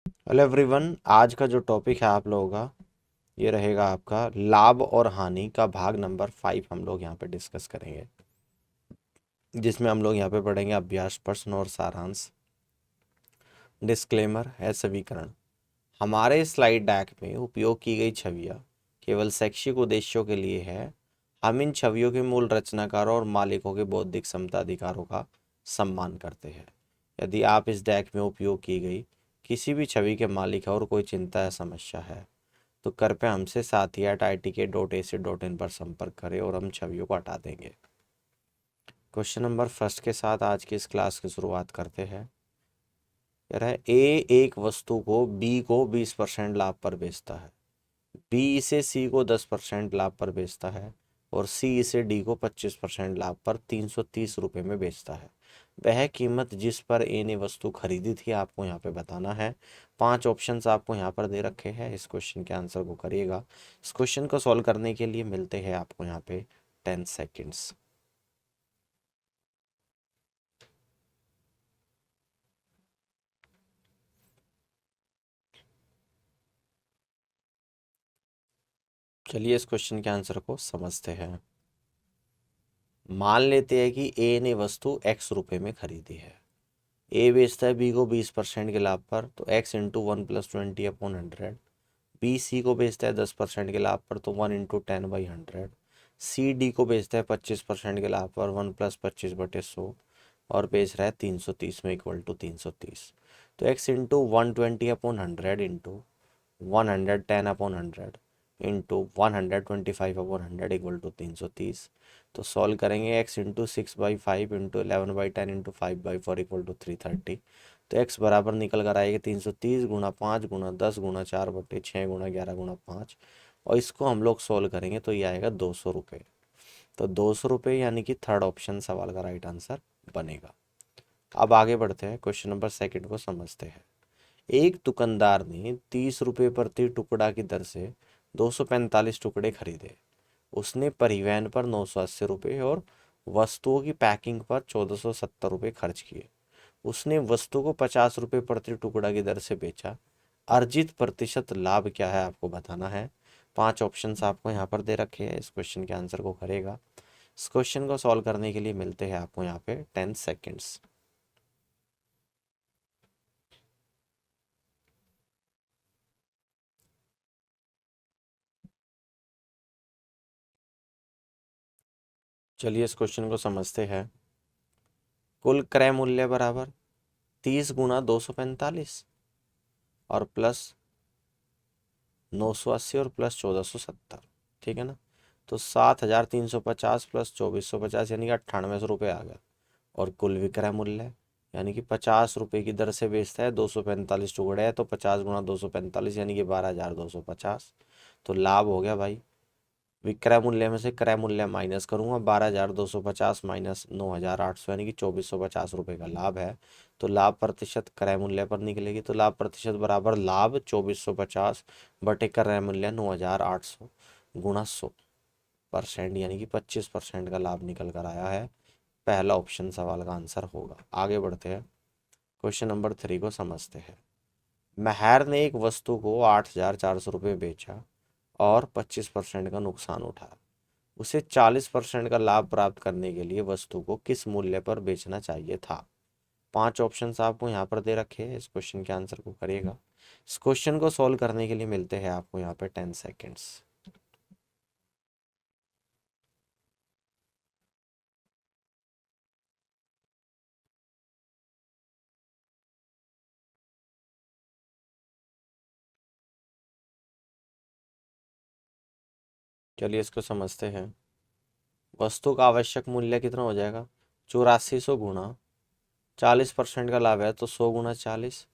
Hello everyone, आज का जो टॉपिक है आप लोगों का ये रहेगा आपका लाभ और हानि का भाग नंबर 5 हम लोग यहाँ पे डिस्कस करेंगे, जिसमें हम लोग यहाँ पे पढ़ेंगे अभ्यास प्रश्न और सारांश। डिस्क्लेमर है समीकरण। हमारे स्लाइड डेक में उपयोग की गई छवियाँ केवल शैक्षिक उद्देश्यों के लिए है। हम इन छवियों के मूल रचनाकारों और मालिकों के बौद्धिक समता अधिकारों का सम्मान करते हैं। यदि आप इस डेक में उपयोग की गई किसी भी छवि के मालिक हैं और कोई चिंता या समस्या है तो कृपया हमसे sathi@itk.ac.in पर संपर्क करें और हम छवियों को हटा देंगे। क्वेश्चन नंबर फर्स्ट के साथ आज की इस क्लास की शुरुआत करते हैं। कह रहा है ए एक वस्तु को बी को 20% लाभ पर बेचता है, बी इसे सी को 10% लाभ पर बेचता है और सी इसे डी को 25% लाभ पर 330 रुपये में बेचता है। वह कीमत जिस पर ए ने वस्तु खरीदी थी आपको यहाँ पे बताना है। 5 ऑप्शंस आपको यहाँ पर दे रखे हैं, इस क्वेश्चन के आंसर को करिएगा। इस क्वेश्चन को सॉल्व करने के लिए मिलते हैं आपको यहाँ पे 10 सेकेंड्स। चलिए इस क्वेश्चन के आंसर को समझते हैं। मान लेते हैं कि ए ने वस्तु x रुपये में खरीदी है। ए बेचता है बी को 20% के लाभ पर, तो x इंटू 1+20/100। बी सी को बेचता है 10% के लाभ पर, तो 1 × 10/100। सी डी को बेचता है 25% के लाभ पर, 1+25/100 और बेच रहा है 330 में इक्वल टू 330। तो x into 120/100 into 110/100 into 125/100 equal to 330। तो सॉल्व करेंगे x into 6/5 into 11/10 into 5/4 equal to 330। तो x बराबर निकल कर आएगा 330 गुणा 5 गुणा 10 गुणा 4/6 गुणा 11 गुणा 5। और इसको हम लोग सॉल्व करेंगे तो ये आएगा 200 रुपये। तो 200 रुपये यानी कि थर्ड ऑप्शन सवाल का राइट आंसर बनेगा। अब आगे बढ़ते हैं, क्वेश्चन नंबर सेकंड को समझते हैं। एक दुकानदार ने 30 रुपये प्रति टुकड़ा की दर से 245 टुकड़े खरीदे। उसने परिवहन पर 980 रुपये और वस्तुओं की पैकिंग पर 1470 रुपये खर्च किए। उसने वस्तु को 50 रुपये प्रति टुकड़ा की दर से बेचा। अर्जित प्रतिशत लाभ क्या है आपको बताना है। 5 ऑप्शंस आपको यहाँ पर दे रखे हैं, इस क्वेश्चन के आंसर को करेगा। इस क्वेश्चन को सॉल्व करने के लिए मिलते हैं आपको यहाँ पे 10 सेकेंड्स। चलिए इस क्वेश्चन को समझते हैं। कुल क्रय मूल्य बराबर 30 गुणा 245 और प्लस 980 और प्लस 1470, ठीक है ना। तो 7350 प्लस 2450 यानी कि 9800 रुपये आ गया। और कुल विक्रय मूल्य यानी कि 50 रुपये की दर से बेचता है, 245 टुकड़े है तो 50 गुणा 245 यानी कि 12,250। तो लाभ हो गया भाई, विक्रय मूल्य में से क्रय मूल्य माइनस करूंगा, 12,250 माइनस 9,800 यानी कि 2,450 रुपये का लाभ है। तो लाभ प्रतिशत क्रय मूल्य पर निकलेगी, तो लाभ प्रतिशत बराबर लाभ 2,450 बटे क्रय मूल्य 9,800 गुणा 100% यानी कि 25% का लाभ निकल कर आया है। पहला ऑप्शन सवाल का आंसर होगा। आगे बढ़ते हैं, क्वेश्चन नंबर 3 को समझते हैं। महर ने एक वस्तु को 8,400 रुपये बेचा और 25% का नुकसान उठाया। उसे 40% का लाभ प्राप्त करने के लिए वस्तु को किस मूल्य पर बेचना चाहिए था। 5 ऑप्शंस आपको यहाँ पर दे रखे हैं, इस क्वेश्चन के आंसर को करिएगा। इस क्वेश्चन को सॉल्व करने के लिए मिलते हैं आपको यहाँ पे 10 सेकेंड्स। चलिए इसको समझते हैं। वस्तु का आवश्यक मूल्य कितना हो जाएगा, 8400 गुणा 40% का लाभ है तो 100 गुणा 40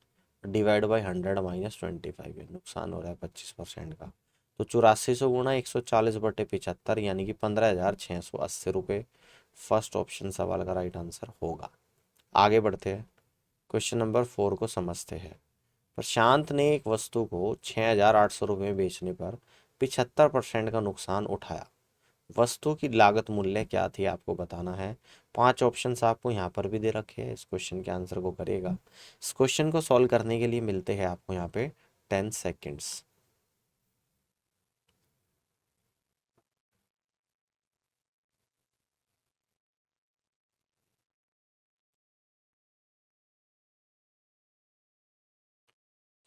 डिवाइड बाई 100 माइनस 25 है, नुकसान हो रहा है 25% का। तो 8400 गुणा 140/75 यानी कि 15,680 रुपये फर्स्ट ऑप्शन सवाल का राइट आंसर होगा। आगे बढ़ते हैं, क्वेश्चन नंबर 4 को समझते हैं। प्रशांत ने एक वस्तु को 6,800 रुपये में बेचने पर 75% का नुकसान उठाया। वस्तु की लागत मूल्य क्या थी आपको बताना है। 5 ऑप्शंस आपको यहाँ पर भी दे रखे हैं, इस क्वेश्चन के आंसर को करिएगा। इस क्वेश्चन को सॉल्व करने के लिए मिलते हैं आपको यहाँ पे 10 सेकेंड्स।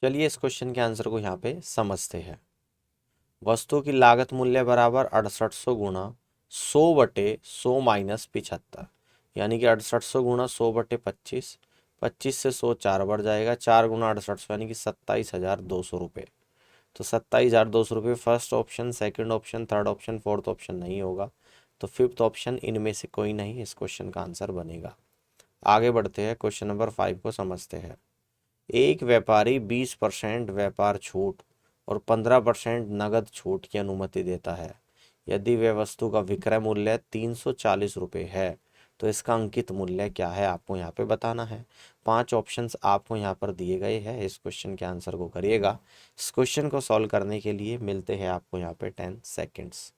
चलिए इस क्वेश्चन के आंसर को यहाँ पे समझते हैं। वस्तु की लागत मूल्य बराबर 6800 गुणा 100/100 माइनस 75, यानी कि 6800 गुणा 100/25, 25 से 100 4 बढ़ जाएगा, 4 गुणा 6800 यानी कि 27,200 रुपये। तो 27,200 रुपये first option, second option, third option, fourth option नहीं होगा, तो फिफ्थ ऑप्शन इनमें से कोई नहीं इस क्वेश्चन का आंसर बनेगा। आगे बढ़ते हैं, क्वेश्चन नंबर 5 को समझते हैं। एक व्यापारी 20% व्यापार छूट और 15% नगद छूट की अनुमति देता है। यदि वह वस्तु का विक्रय मूल्य 340 रुपये है तो इसका अंकित मूल्य क्या है आपको यहाँ पे बताना है। 5 ऑप्शंस आपको यहाँ पर दिए गए हैं, इस क्वेश्चन के आंसर को करिएगा। इस क्वेश्चन को सॉल्व करने के लिए मिलते हैं आपको यहाँ पे 10 सेकेंड्स।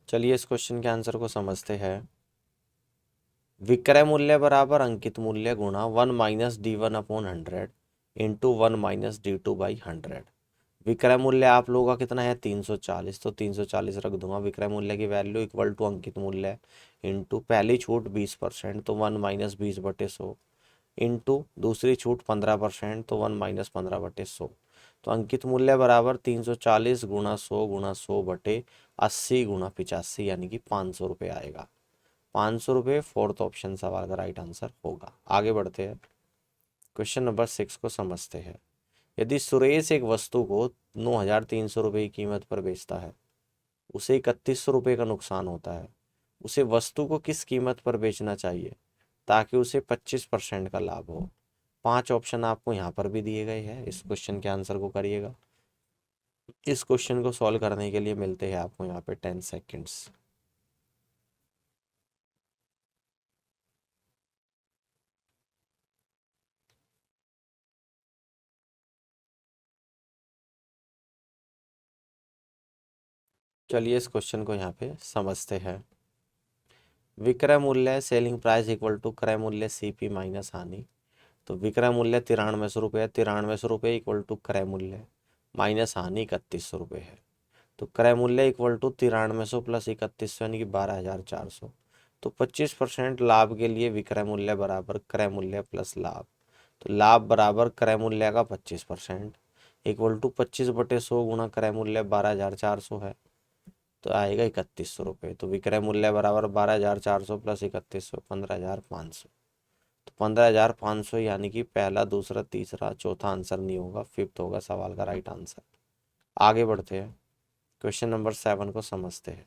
चलिए इस क्वेश्चन के आंसर को समझते हैं। विक्रय मूल्य बराबर अंकित मूल्य गुणा 1 - D1/100 इंटू 1 - D2/100। विक्रय मूल्य आप लोगों का कितना है 340, तो 340 रख दूंगा। विक्रय मूल्य की वैल्यू इक्वल टू अंकित मूल्य इंटू पहली छूट 20% तो 1 - 20/100 इंटू दूसरी छूट 15% तो 1 - 15/100। तो अंकित मूल्य बराबर 340 गुणा 100 गुणा 100/80 गुणा 85 यानी कि 500 रुपये आएगा। 500 रुपये फोर्थ ऑप्शन सवाल का राइट आंसर होगा। आगे बढ़ते हैं, क्वेश्चन नंबर 6 को समझते हैं। यदि सुरेश एक वस्तु को 9,300 रुपये की कीमत पर बेचता है, उसे 3,100 रुपये का नुकसान होता है, उसे वस्तु को किस कीमत पर बेचना चाहिए ताकि उसे 25% का लाभ हो। 5 ऑप्शन आपको यहाँ पर भी दिए गए हैं, इस क्वेश्चन के आंसर को करिएगा। इस क्वेश्चन को सॉल्व करने के लिए मिलते हैं आपको यहाँ पे 10 सेकेंड्स। चलिए इस क्वेश्चन को यहाँ पे समझते हैं। विक्रय मूल्य सेलिंग प्राइस इक्वल टू क्रय मूल्य CP माइनस हानि। तो विक्रय मूल्य 9300 रुपये, 9300 रुपये इक्वल टू क्रय मूल्य माइनस हानि 3100 रुपये है। तो क्रय मूल्य इक्वल टू 9300 प्लस 3100 यानी कि 12,400। तो 25% लाभ के लिए विक्रय मूल्य बराबर क्रय मूल्य प्लस लाभ। तो लाभ बराबर क्रय मूल्य का 25% इक्वल टू 25/100 गुणा क्रय मूल्य 12,400 है, तो आएगा 3100 रुपये। तो विक्रय मूल्य बराबर 12,400 प्लस 3100 15,500। तो 15,500 यानी कि पहला, दूसरा, तीसरा, चौथा आंसर नहीं होगा, फिफ्थ होगा सवाल का राइट आंसर। आगे बढ़ते हैं, क्वेश्चन नंबर 7 को समझते हैं।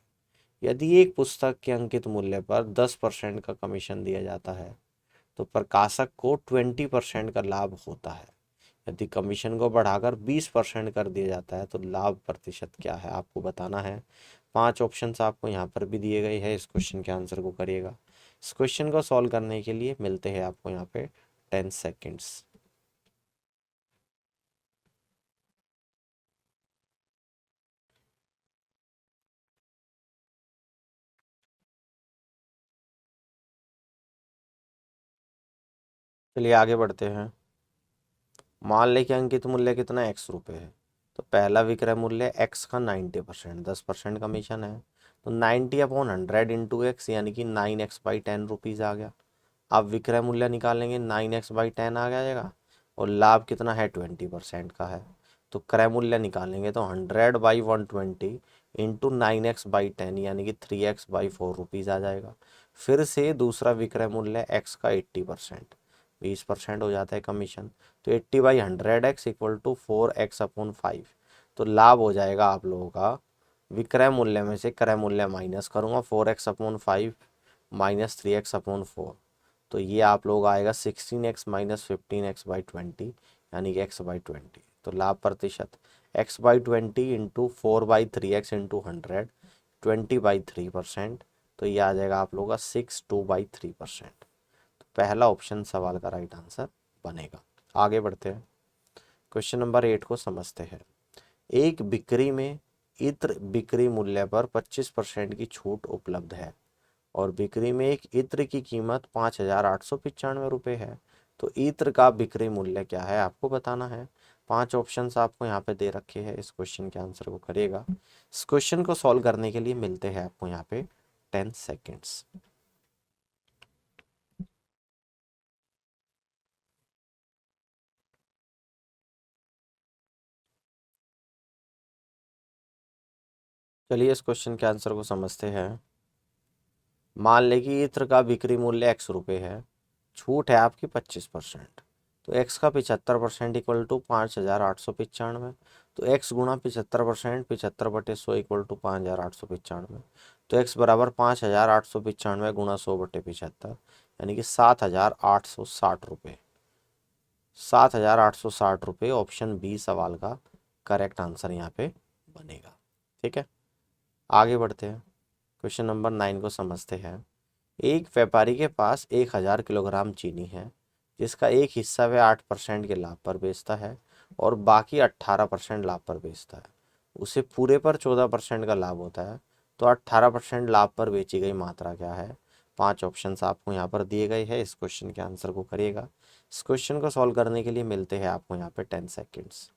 यदि एक पुस्तक के अंकित मूल्य पर 10% का कमीशन दिया जाता है तो प्रकाशक को 20% का लाभ होता है। यदि कमीशन को बढ़ाकर 20% कर दिया जाता है तो लाभ प्रतिशत क्या है आपको बताना है। 5 ऑप्शंस आपको यहाँ पर भी दिए गए हैं, इस क्वेश्चन के आंसर को करिएगा। इस क्वेश्चन को सॉल्व करने के लिए मिलते हैं आपको यहाँ पे 10 सेकेंड्स। चलिए आगे बढ़ते हैं। मान लें कि अंकित मूल्य कितना x रुपये है, तो पहला विक्रय मूल्य x का 90%, 10% कमीशन है, तो 90/100 इंटू एक्स यानी कि 9x/10 रुपीज़ आ गया। अब विक्रय मूल्य निकालेंगे 9x/10 आ जाएगा और लाभ कितना है 20% का है। तो क्रय मूल्य निकालेंगे तो 100/120 इंटू 9x/10 यानी कि 3x/4 रुपीज़ आ जाएगा। फिर से दूसरा विक्रय मूल्य x का 80%, 20% हो जाता है कमीशन, तो 80/100x इक्वल टू 4x/5। तो लाभ हो जाएगा आप लोगों का, विक्रय मूल्य में से क्रय मूल्य माइनस करूँगा, 4x/5 माइनस 3x/4, तो ये आप लोग आएगा 16x माइनस 15x/20 यानी कि x/20। तो लाभ प्रतिशत x/20 इंटू 4/3x इंटू 100 20/3%, तो ये आ जाएगा आप लोग का 62/3%। पहला ऑप्शन सवाल का राइट आंसर बनेगा। आगे बढ़ते हैं, क्वेश्चन नंबर 8 को समझते हैं। एक बिक्री में इत्र बिक्री मूल्य पर 25% की छूट उपलब्ध है और बिक्री में एक इत्र की कीमत 5,895 रुपये है, तो इत्र का बिक्री मूल्य क्या है आपको बताना है। 5 ऑप्शंस आपको यहाँ पे दे रखे हैं, इस क्वेश्चन के आंसर को करिएगा। इस क्वेश्चन को सॉल्व करने के लिए मिलते हैं आपको यहाँ पे 10 सेकेंड्स। चलिए इस क्वेश्चन के आंसर को समझते हैं। मान लें कि इत्र का बिक्री मूल्य ₹100 है, छूट है आपकी 25%, तो x का 75% इक्वल टू 5,895, तो x गुणा 75%, 75/100 इक्वल टू 5,895, तो x बराबर 5,895 गुणा 100/75 यानी कि 7,860 रुपये। 7,860 रुपये ऑप्शन बी सवाल का करेक्ट आंसर यहाँ पे बनेगा। ठीक है, आगे बढ़ते हैं, क्वेश्चन नंबर 9 को समझते हैं। एक व्यापारी के पास 1,000 किलोग्राम चीनी है, जिसका एक हिस्सा वह 8% के लाभ पर बेचता है और बाकी 18% लाभ पर बेचता है। उसे पूरे पर 14% का लाभ होता है, तो 18% लाभ पर बेची गई मात्रा क्या है। 5 ऑप्शंस आपको यहाँ पर दिए गए हैं, इस क्वेश्चन के आंसर को करिएगा। इस क्वेश्चन को सॉल्व करने के लिए मिलते हैं आपको यहाँ पे 10 सेकेंड्स।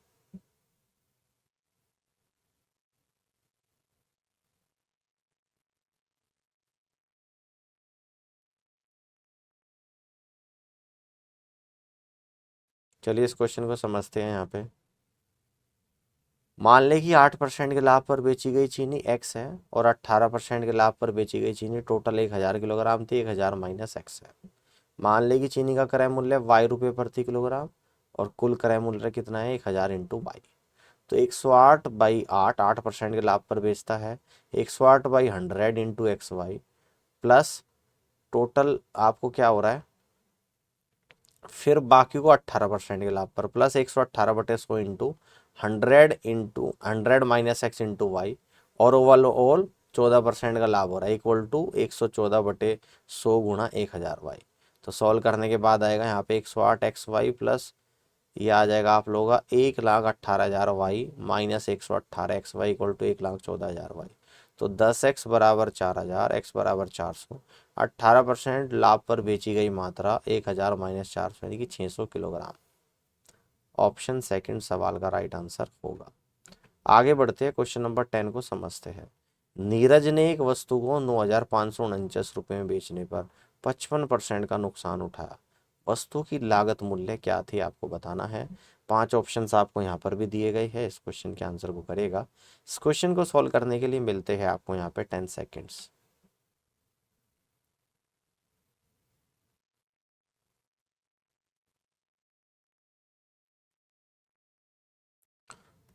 चलिए इस क्वेश्चन को समझते हैं। यहाँ पे मान लें कि 8% के लाभ पर बेची गई चीनी x है और 18% के लाभ पर बेची गई चीनी टोटल 1,000 किलोग्राम थी, 1,000 माइनस x है। मान लें कि चीनी का क्रय मूल्य ₹y प्रति किलोग्राम और कुल क्रय मूल्य कितना है 1,000 इंटू y, तो 108/8 8% के लाभ पर बेचता है, 108/100 इंटू XY प्लस टोटल आपको क्या हो रहा है, फिर बाकी को 18% के लाभ पर plus 118/100 into 100 minus x into y और ओवरऑल 14% का लाभ हो रहा है इक्वल टू 114/100 गुणा 1,000 y। तो सॉल्व करने के बाद आएगा यहाँ पे 108xy प्लस ये आ जाएगा आप लोगों का 1,18,000 y minus 118xy equal to 1,14,000 y। तो 10x बराबर 4,000, x बराबर 400, 18% लाभ पर बेची गई मात्रा 1,000 माइनस 400 यानी कि 600 किलोग्राम। ऑप्शन सेकंड सवाल का राइट आंसर होगा। आगे बढ़ते हैं, क्वेश्चन नंबर 10 को समझते हैं। नीरज ने एक वस्तु को 9,549 रुपये में बेचने पर 55% का नुकसान उठाया। वस्तु की लागत मूल्य क्या थी आपको बताना है। 5 ऑप्शंस आपको यहाँ पर भी दिए गए हैं, इस क्वेश्चन के आंसर को करेगा। इस क्वेश्चन को सॉल्व करने के लिए मिलते हैं आपको यहाँ पे 10 सेकेंड्स।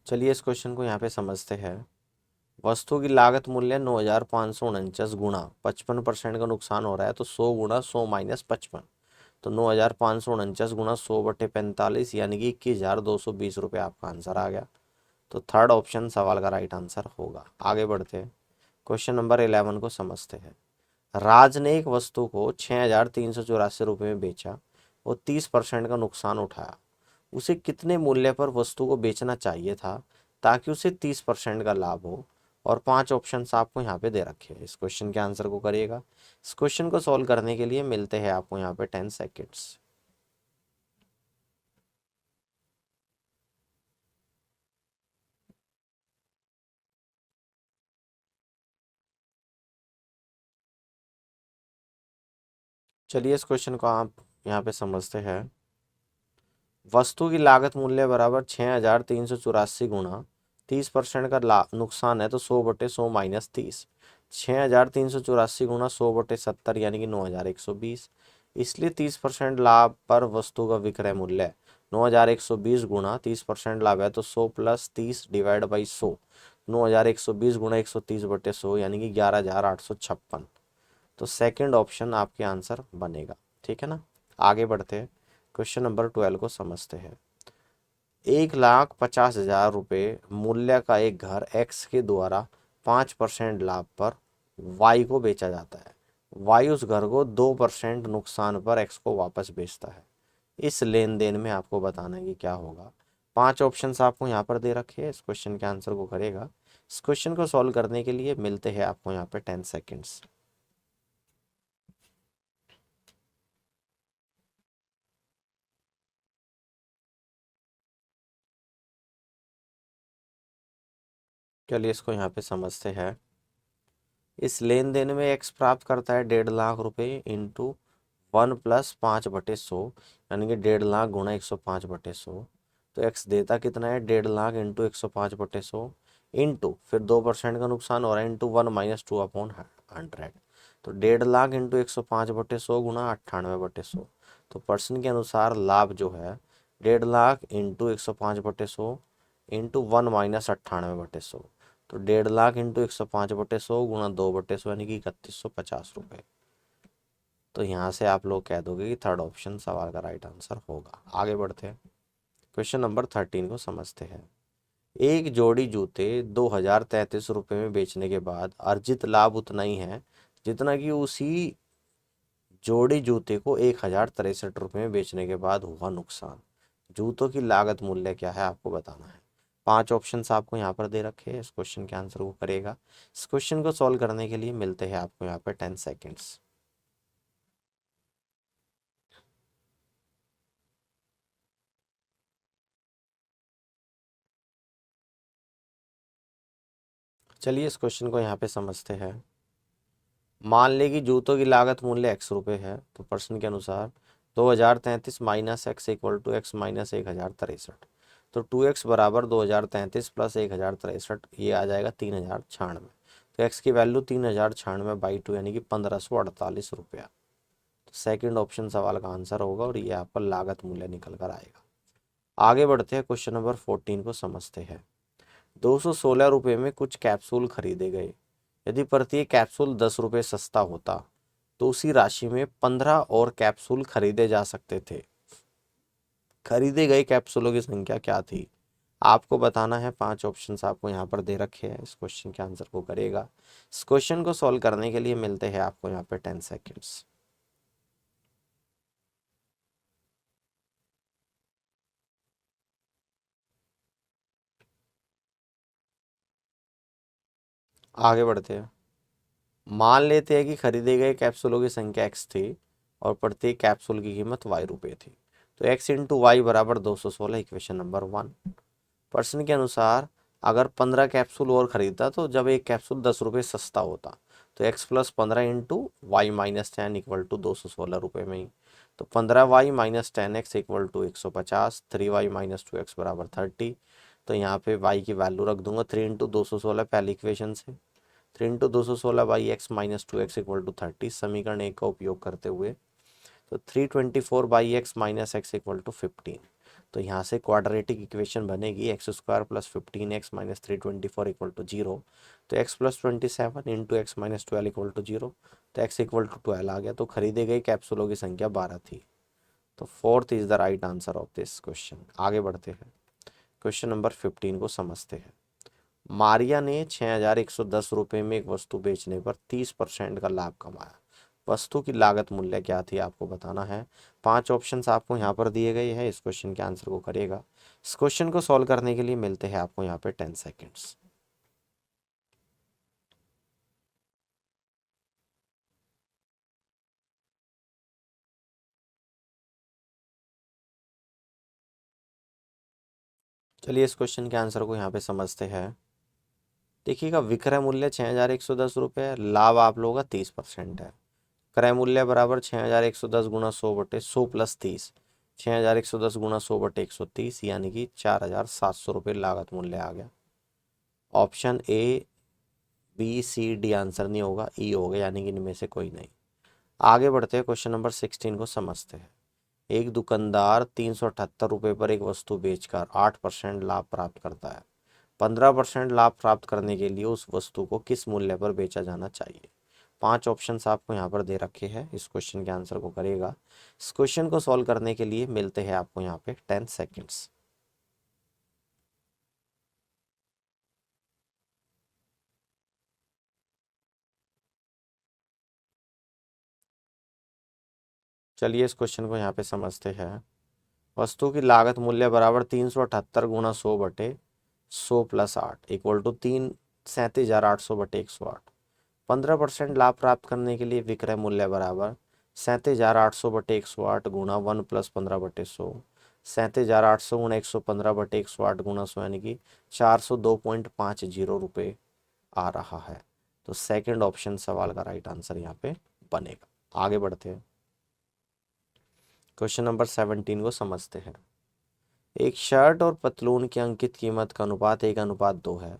चलिए इस क्वेश्चन को यहाँ पे समझते हैं। वस्तु की लागत मूल्य 9,549 गुणा 55% का नुकसान हो रहा है, तो 100 गुणा 100 माइनस 55, तो 9,549 गुणा 100/45 यानी कि 21,220 रुपये आपका आंसर आ गया। तो थर्ड ऑप्शन सवाल का राइट आंसर होगा। आगे बढ़ते हैं, क्वेश्चन नंबर 11 को समझते हैं। राज ने एक वस्तु को 6,384 रुपये में बेचा और 30% का नुकसान उठाया। उसे कितने मूल्य पर वस्तु को बेचना चाहिए था ताकि उसे 30% का लाभ हो, और 5 ऑप्शंस आपको यहाँ पे दे रखे हैं, इस क्वेश्चन के आंसर को करिएगा। इस क्वेश्चन को सॉल्व करने के लिए मिलते हैं आपको यहाँ पे 10 सेकेंड्स। चलिए इस क्वेश्चन को आप यहाँ पे समझते हैं। वस्तु की लागत मूल्य बराबर 6,384 गुणा 30% का नुकसान है, तो 100/100 माइनस 30, 6,384 गुणा 100/70 यानी कि 9,120। इसलिए 30% लाभ पर वस्तु का विक्रय मूल्य 9,120 गुणा 30% लाभ है, तो 100 प्लस 30 डिवाइड बाई 100, 9,120 गुणा 130/100 यानी कि 11,856। तो सेकंड ऑप्शन आपके आंसर बनेगा। ठीक है ना, आगे बढ़ते हैं, क्वेश्चन नंबर 12 को समझते हैं। 1,50,000 रुपये मूल्य का एक घर x के द्वारा 5% लाभ पर y को बेचा जाता है। वाई उस घर को 2% नुकसान पर एक्स को वापस बेचता है। इस लेन देन में आपको बताना है कि क्या होगा। 5 ऑप्शंस आपको यहाँ पर दे रखे हैं, इस क्वेश्चन के आंसर को करेगा। इस क्वेश्चन को सॉल्व करने के लिए मिलते हैं आपको यहाँ पे 10 सेकेंड्स। चलिए इसको यहाँ पे समझते हैं। इस लेन देन में एक्स प्राप्त करता है 1.5 लाख रुपए इंटू 1+5/100, यानी कि 1.5 लाख गुणा 105/100। तो एक्स देता कितना है, 1.5 लाख इंटू 105/100 इंटू फिर 2% का नुकसान हो रहा है इंटू 1 - 2/100। तो 1.5 लाख इंटू 105/100 गुणा 98/100। तो पर्सन के अनुसार लाभ जो है 1.5 लाख इंटू 105/100 इंटू 1 - 98/100। तो 1.5 लाख इंटू 105/100 गुणा 2/100 यानी कि 3150 रुपये। तो यहाँ से आप लोग कह दोगे कि थर्ड ऑप्शन सवाल का राइट आंसर होगा। आगे बढ़ते हैं, क्वेश्चन नंबर 13 को समझते हैं। एक जोड़ी जूते 2033 रुपये में बेचने के बाद अर्जित लाभ उतना ही है जितना कि उसी जोड़ी जूते को 1063 रुपये में बेचने के बाद हुआ नुकसान। जूतों की लागत मूल्य क्या है आपको बताना है। 5 ऑप्शंस आपको यहाँ पर दे रखे हैं, इस क्वेश्चन के आंसर को करेगा। इस क्वेश्चन को सॉल्व करने के लिए मिलते हैं आपको यहाँ पर 10 सेकेंड्स। चलिए इस क्वेश्चन को यहाँ पे समझते हैं। मान ले कि जूतों की लागत मूल्य x रुपये है, तो प्रश्न के अनुसार 2033 minus x equal to x minus 1063। तो 2x बराबर 2033 प्लस 1063, ये आ जाएगा 3096। तो x की वैल्यू 3096/2 यानी कि 1548 रुपया। तो सेकेंड ऑप्शन सवाल का आंसर होगा और ये आपका लागत मूल्य निकल कर आएगा। आगे बढ़ते हैं, क्वेश्चन नंबर 14 को समझते हैं। 216 रुपये में कुछ कैप्सूल खरीदे गए। यदि प्रत्येक कैप्सूल 10 रुपये सस्ता होता तो उसी राशि में 15 और कैप्सूल खरीदे जा सकते थे। खरीदे गए कैप्सूलों की संख्या क्या थी आपको बताना है। 5 ऑप्शंस आपको यहाँ पर दे रखे हैं, इस क्वेश्चन के आंसर को करेगा। इस क्वेश्चन को सॉल्व करने के लिए मिलते हैं आपको यहाँ पे 10 सेकेंड्स। आगे बढ़ते हैं। मान लेते हैं कि खरीदे गए कैप्सूलों की संख्या x थी और प्रत्येक कैप्सूल की कीमत y रुपये थी। तो x इंटू वाई बराबर 216, इक्वेशन नंबर 1। प्रश्न के अनुसार अगर 15 कैप्सूल और खरीदता तो जब एक कैप्सूल 10 रुपये सस्ता होता, तो x plus 15 into y minus 10 equal to 216 रुपये में ही। तो 15y minus 10x equal to 150, 3y minus 2x बराबर 30। तो यहाँ पे y की वैल्यू रख दूंगा 3 इंटू 216 पहली इक्वेशन से, 3 इंटू 216/x इक्वल टू 30 समीकरण 1 का उपयोग करते हुए। तो 324/x minus x equal to 15। तो यहाँ से क्वाड्रेटिक इक्वेशन बनेगी x² plus 15x minus 324 equal to 0। तो x प्लस 27 इंटू एक्स माइनस 12 इक्वल टू 0। तो x इक्वल टू 12 आ गया। तो खरीदे गए कैप्सूलों की संख्या 12 थी। तो fourth is the right answer of this question. आगे बढ़ते हैं, क्वेश्चन नंबर 15 को समझते हैं। मारिया ने 6110 रुपये में एक वस्तु बेचने पर 30% का लाभ कमाया। वस्तु की लागत मूल्य क्या थी आपको बताना है। 5 ऑप्शंस आपको यहाँ पर दिए गए हैं, इस क्वेश्चन के आंसर को करेगा। इस क्वेश्चन को सॉल्व करने के लिए मिलते हैं आपको यहाँ पे 10 सेकेंड्स। चलिए इस क्वेश्चन के आंसर को यहाँ पे समझते हैं। देखिएगा, विक्रय मूल्य 6110 रुपये है, लाभ आप लोगों का 30% है। क्रय मूल्य बराबर 6110 गुणा 100/100 प्लस 30, 6110 गुणा 100/130 यानी कि 4700 रुपये लागत मूल्य आ गया। Option A B C D answer नहीं होगा, ई होगा, यानी कि इनमें से कोई नहीं। आगे बढ़ते हैं, क्वेश्चन नंबर 16 को समझते हैं। एक दुकानदार 378 रुपये पर एक वस्तु बेचकर 8% लाभ प्राप्त करता है। 15% लाभ प्राप्त करने के लिए उस वस्तु को किस मूल्य पर बेचा जाना चाहिए। 5 ऑप्शंस आपको यहाँ पर दे रखे हैं, इस क्वेश्चन के आंसर को करेगा। इस क्वेश्चन को सॉल्व करने के लिए मिलते हैं आपको यहाँ पे 10 सेकेंड्स। चलिए इस क्वेश्चन को यहाँ पे समझते हैं। वस्तु की लागत मूल्य बराबर 378 गुणा 100 बटे 100 प्लस 8 इक्वल टू 37,800 बटे 108। 15% लाभ प्राप्त करने के लिए विक्रय मूल्य बराबर 37,800 बटे 108 गुणा 1 + 15/100। 37,800 गुणा 115 बटे 108 गुणा 100 यानी कि 402.50 रुपये आ रहा है। तो सेकंड ऑप्शन सवाल का राइट आंसर यहाँ पे बनेगा। आगे बढ़ते हैं, क्वेश्चन नंबर 17 को समझते हैं। एक शर्ट और पतलून की अंकित कीमत का अनुपात 1:2 है।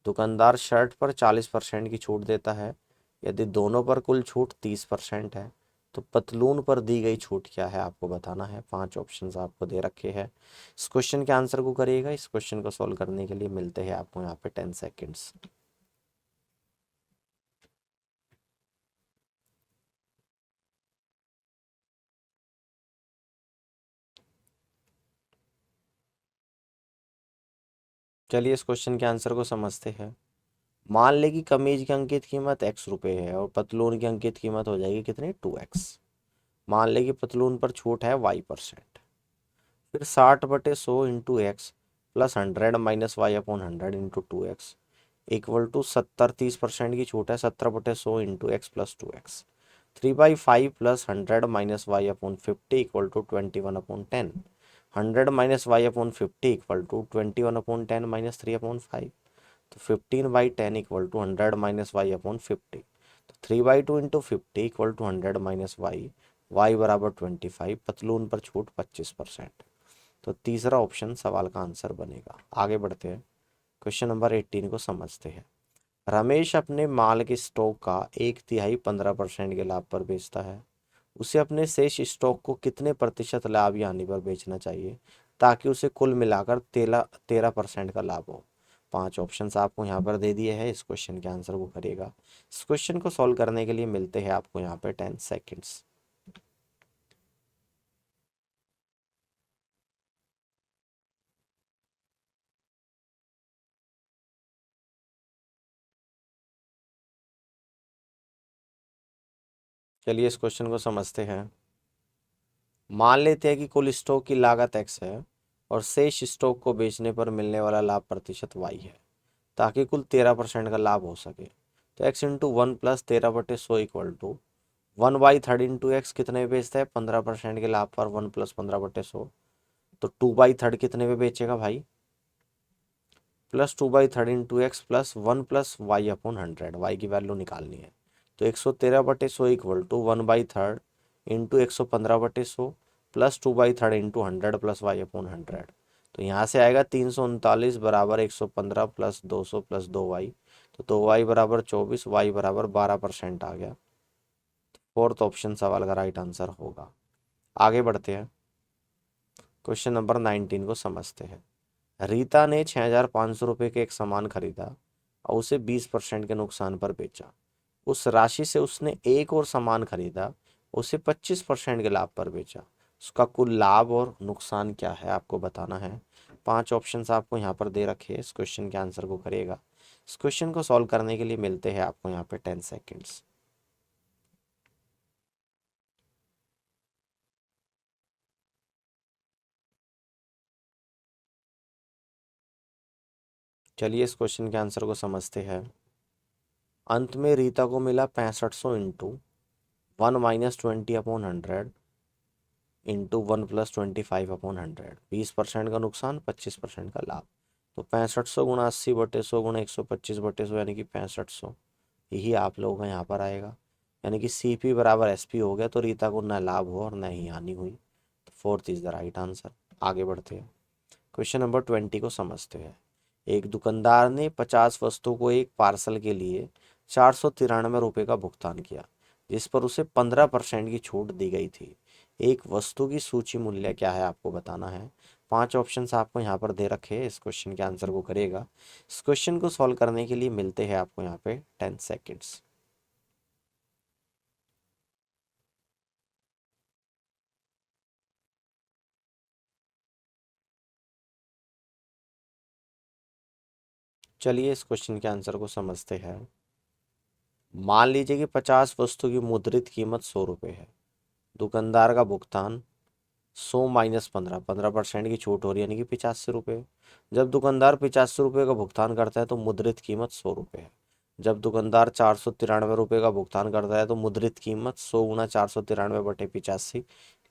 दुकानदार शर्ट पर 40% की छूट देता है। यदि दोनों पर कुल छूट 30% है तो पतलून पर दी गई छूट क्या है आपको बताना है। 5 ऑप्शंस आपको दे रखे हैं। इस क्वेश्चन के आंसर को करिएगा। इस क्वेश्चन को सॉल्व करने के लिए मिलते हैं आपको यहाँ पे 10 सेकेंड्स। चलिए इस क्वेश्चन के आंसर को समझते हैं। मान ले कि कमीज की अंकित कीमत x रुपये है और पतलून की अंकित कीमत हो जाएगी कितनी 2x। मान ले कि पतलून पर छूट है y%। फिर 60/100 × x plus 100 - y/100 × 2x equal to 70 30% की छूट है 17/100 × x plus 2x। 3/5 plus 100 - y/50 equal to 21/10। 100 - y/50 equal to 21/10 - 3/5। तो 15/10 इक्वल टू 100 - y/50। तो 3/2 × 50 इक्वल टू 100 - y बराबर 25। पतलून पर छूट 25%। तो तीसरा ऑप्शन सवाल का आंसर बनेगा। आगे बढ़ते हैं, क्वेश्चन नंबर 18 को समझते हैं। रमेश अपने माल के स्टॉक का 1/3 15% के लाभ पर बेचता है। उसे अपने शेष स्टॉक को कितने प्रतिशत लाभ या हानि पर बेचना चाहिए ताकि उसे कुल मिलाकर 13% का लाभ हो। 5 ऑप्शंस आपको यहाँ पर दे दिए हैं। इस क्वेश्चन के आंसर को करिएगा। इस क्वेश्चन को सॉल्व करने के लिए मिलते हैं आपको यहाँ पे 10 सेकेंड्स। चलिए इस क्वेश्चन को समझते हैं। मान लेते हैं कि कुल स्टॉक की लागत x है और शेष स्टॉक को बेचने पर मिलने वाला लाभ प्रतिशत y है ताकि कुल 13% का लाभ हो सके। तो x into 1 plus 13/100 equal to 1/3 into x कितने में बेचता है 15% के लाभ पर 1 प्लस 15/100। तो 2/3 कितने में बेचेगा भाई plus 2/3 into x plus 1 plus y/100। Y की वैल्यू निकालनी है। तो 113/100 equal to 1/3 into 115/100 plus 2/3 into 100 plus y/100। तो यहाँ से आएगा 339 बराबर 115 प्लस 200 प्लस 2y। तो 2y बराबर 24, y बराबर 12% आ गया। फोर्थ ऑप्शन सवाल का राइट आंसर होगा। आगे बढ़ते हैं, क्वेश्चन नंबर 19 को समझते हैं। रीता ने 6,500 रुपये के एक सामान खरीदा और उसे 20% के नुकसान पर बेचा। उस राशि से उसने एक और सामान खरीदा, उसे 25% के लाभ पर बेचा। उसका कुल लाभ और नुकसान क्या है आपको बताना है। 5 ऑप्शंस आपको यहाँ पर दे रखे हैं। इस क्वेश्चन के आंसर को करिएगा। इस क्वेश्चन को सॉल्व करने के लिए मिलते हैं आपको यहाँ पे 10 सेकेंड्स। चलिए इस क्वेश्चन के आंसर को समझते हैं। अंत में रीता को मिला 6500 इंटू 1 - 20/100 इंटू 1 प्लस 25/100। 20% का नुकसान 25% का लाभ। तो 6500 गुणा 80/100 गुणा 125/100 यानी कि 6500। यही आप लोगों का यहाँ पर आएगा। यानी कि CP बराबर SP हो गया। तो रीता को ना लाभ हो और ना ही हानि हुई। तो fourth is the right answer. आगे बढ़ते हैं, क्वेश्चन नंबर 20 को समझते हैं। एक दुकानदार ने 50 वस्तु को एक पार्सल के लिए 493 रुपये का भुगतान किया जिस पर उसे 15% की छूट दी गई थी। एक वस्तु की सूची मूल्य क्या है आपको बताना है। 5 ऑप्शंस आपको यहाँ पर दे रखे हैं। इस क्वेश्चन के आंसर को करिएगा। इस क्वेश्चन को सॉल्व करने के लिए मिलते हैं आपको यहाँ पे 10 सेकेंड्स। चलिए इस क्वेश्चन के आंसर को समझते हैं। मान लीजिए कि 50 वस्तु की मुद्रित कीमत 100 रुपये है दुकानदार का भुगतान 100 माइनस 15, 15% की छूट हो रही है यानी कि 85 रुपये। जब दुकानदार 85 रुपये का भुगतान करता है तो मुद्रित कीमत 100 रुपये है। जब दुकानदार 493 रुपये का भुगतान करता है तो मुद्रित कीमत 100 × 493 बटे 85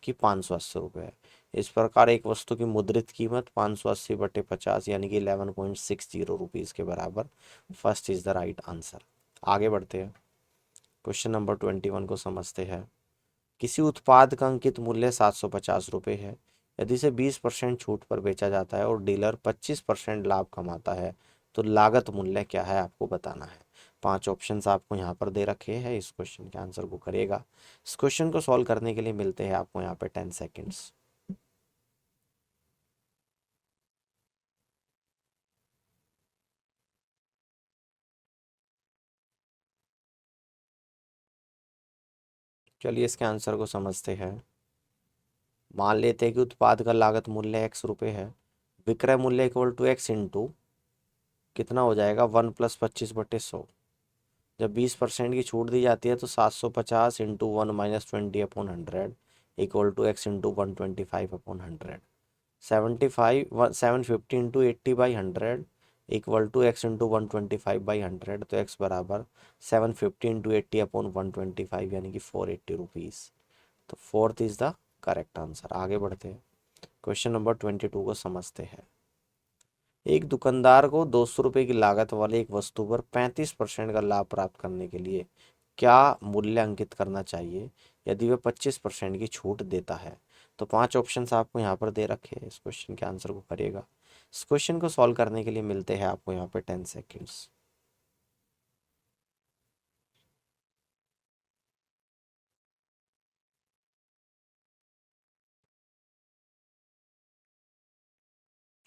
की 580 रुपये है। इस प्रकार एक वस्तु की मुद्रित कीमत 580/50 यानी कि 11.60 रुपीज़ के बराबर। First is the right answer. आगे बढ़ते हैं, क्वेश्चन नंबर 21 को समझते हैं। किसी उत्पाद का अंकित मूल्य 750 रुपये है। यदि इसे 20% छूट पर बेचा जाता है और डीलर 25% लाभ कमाता है तो लागत मूल्य क्या है, आपको बताना है। 5 ऑप्शंस आपको यहाँ पर दे रखे हैं, इस क्वेश्चन के आंसर को करिएगा। इस क्वेश्चन को सॉल्व करने के लिए मिलते हैं आपको यहाँ पे 10 सेकेंड्स। चलिए इसके आंसर को समझते हैं। मान लेते हैं कि उत्पाद का लागत मूल्य ₹X है। विक्रय मूल्य इक्वल टू X इंटू कितना हो जाएगा 1 + 25/100। जब 20% की छूट दी जाती है तो 750 into 1 - 20/100 equal to X into 125/100। 750 into 80/100 equal to X into 125/100। तो X बराबर 750 इंटू 80/125 यानी कि 480 रुपीज़। तो fourth is the correct answer. आगे बढ़ते हैं, क्वेश्चन नंबर 22 को समझते हैं। एक दुकानदार को 200 रुपये की लागत वाली एक वस्तु पर 35% का लाभ प्राप्त करने के लिए क्या मूल्य अंकित करना चाहिए यदि वह 25% की छूट देता है। तो 5 ऑप्शंस आपको यहाँ पर दे रखे हैं, इस क्वेश्चन के आंसर को करिएगा। इस क्वेश्चन को सॉल्व करने के लिए मिलते हैं आपको यहाँ पे 10 सेकेंड्स।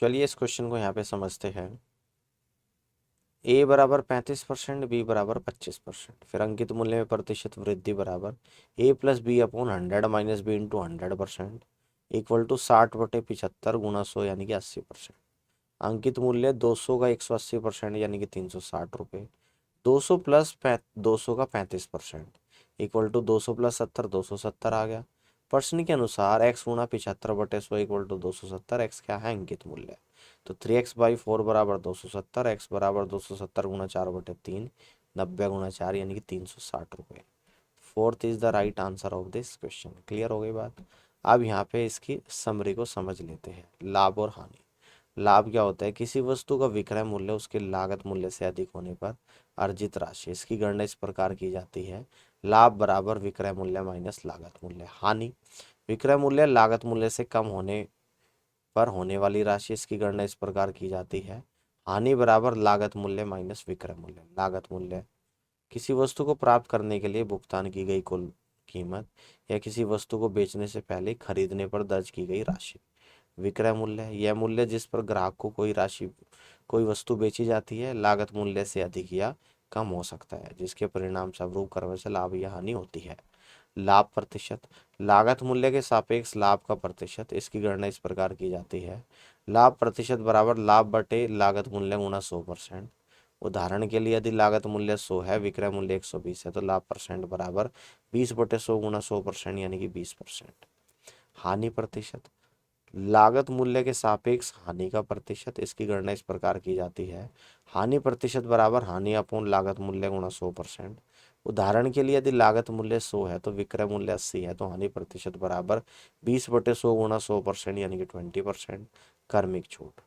चलिए इस क्वेश्चन को यहाँ पे समझते हैं। ए बराबर 35%, बी बराबर 25%। फिर अंकित मूल्य में प्रतिशत वृद्धि बराबर A+B/100 - B into 100% equal to 60/75 × 100 यानी कि 80%। अंकित मूल्य 200 का 180% यानी कि 360 रुपये। 200 प्लस 200 का 35% इक्वल टू 200 + 70 270 आ गया। प्रश्न के अनुसार x × 75/100 इक्वल टू 270। x क्या है, अंकित मूल्य। तो 3x/4 बराबर 270। x बराबर 270 × 4/3 90 × 4 यानी कि 360 रुपये। Fourth is the right answer of this question. Clear हो गई बात। अब यहाँ पे इसकी समरी को समझ लेते हैं। लाभ और हानि। लाभ क्या होता है, किसी वस्तु का विक्रय मूल्य उसके लागत मूल्य से अधिक होने पर अर्जित राशि। इसकी गणना इस प्रकार की जाती है, लाभ बराबर विक्रय मूल्य माइनस लागत मूल्य। हानि, विक्रय मूल्य लागत मूल्य से कम होने पर होने वाली राशि। इसकी गणना इस प्रकार की जाती है, हानि बराबर लागत मूल्य माइनस विक्रय मूल्य। लागत मूल्य, किसी वस्तु को प्राप्त करने के लिए भुगतान की गई कुल कीमत या किसी वस्तु को बेचने से पहले खरीदने पर दर्ज की गई राशि। विक्रय मूल्य, यह मूल्य जिस पर ग्राहक को कोई वस्तु बेची जाती है लागत मूल्य से अधिक या कम हो सकता है, जिसके परिणाम स्वरूप क्रय से लाभ या हानि होती है। लाभ प्रतिशत, लागत मूल्य के सापेक्ष लाभ का प्रतिशत। इसकी गणना इस प्रकार की जाती है, लाभ प्रतिशत बराबर लाभ बटे लागत मूल्य गुणा 100%। उदाहरण के लिए यदि लागत मूल्य 100 है, विक्रय मूल्य 120 है, तो लाभ परसेंट बराबर 20/100 गुणा 100% यानी कि 20%। हानि प्रतिशत, लागत मूल्य के सापेक्ष हानि का प्रतिशत। इसकी गणना इस प्रकार की जाती है, हानि प्रतिशत बराबर हानि अपूर्ण लागत मूल्य गुणा 100%। उदाहरण के लिए यदि लागत मूल्य 100 है तो विक्रय मूल्य 80 है, तो हानि प्रतिशत बराबर 20/100 गुणा 100% यानी कि 20%। कर्मिक छूट,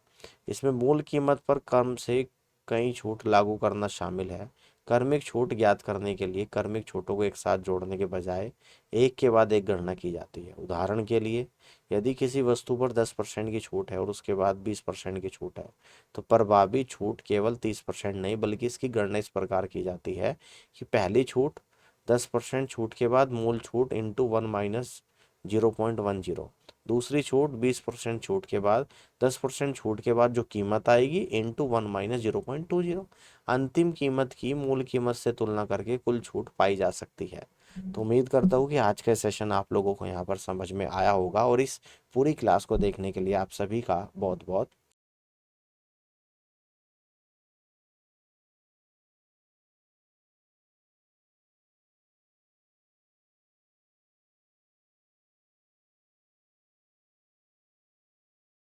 इसमें मूल कीमत पर कम से कई छूट लागू करना शामिल है। कर्मिक छूट ज्ञात करने के लिए कर्मिक छूटों को एक साथ जोड़ने के बजाय एक के बाद एक गणना की जाती है। उदाहरण के लिए यदि किसी वस्तु पर 10% की छूट है और उसके बाद 20% की छूट है, तो प्रभावी छूट केवल 30% नहीं बल्कि इसकी गणना इस प्रकार की जाती है कि पहली छूट 10% छूट के बाद मूल छूट इंटू 1 माइनस 0.10, दूसरी छूट 20% छूट के बाद 10% छूट के बाद जो कीमत आएगी इंटू 1 माइनस 0.20। अंतिम कीमत की मूल कीमत से तुलना करके कुल छूट पाई जा सकती है। तो उम्मीद करता हूँ कि आज का सेशन आप लोगों को यहाँ पर समझ में आया होगा और इस पूरी क्लास को देखने के लिए आप सभी का बहुत बहुत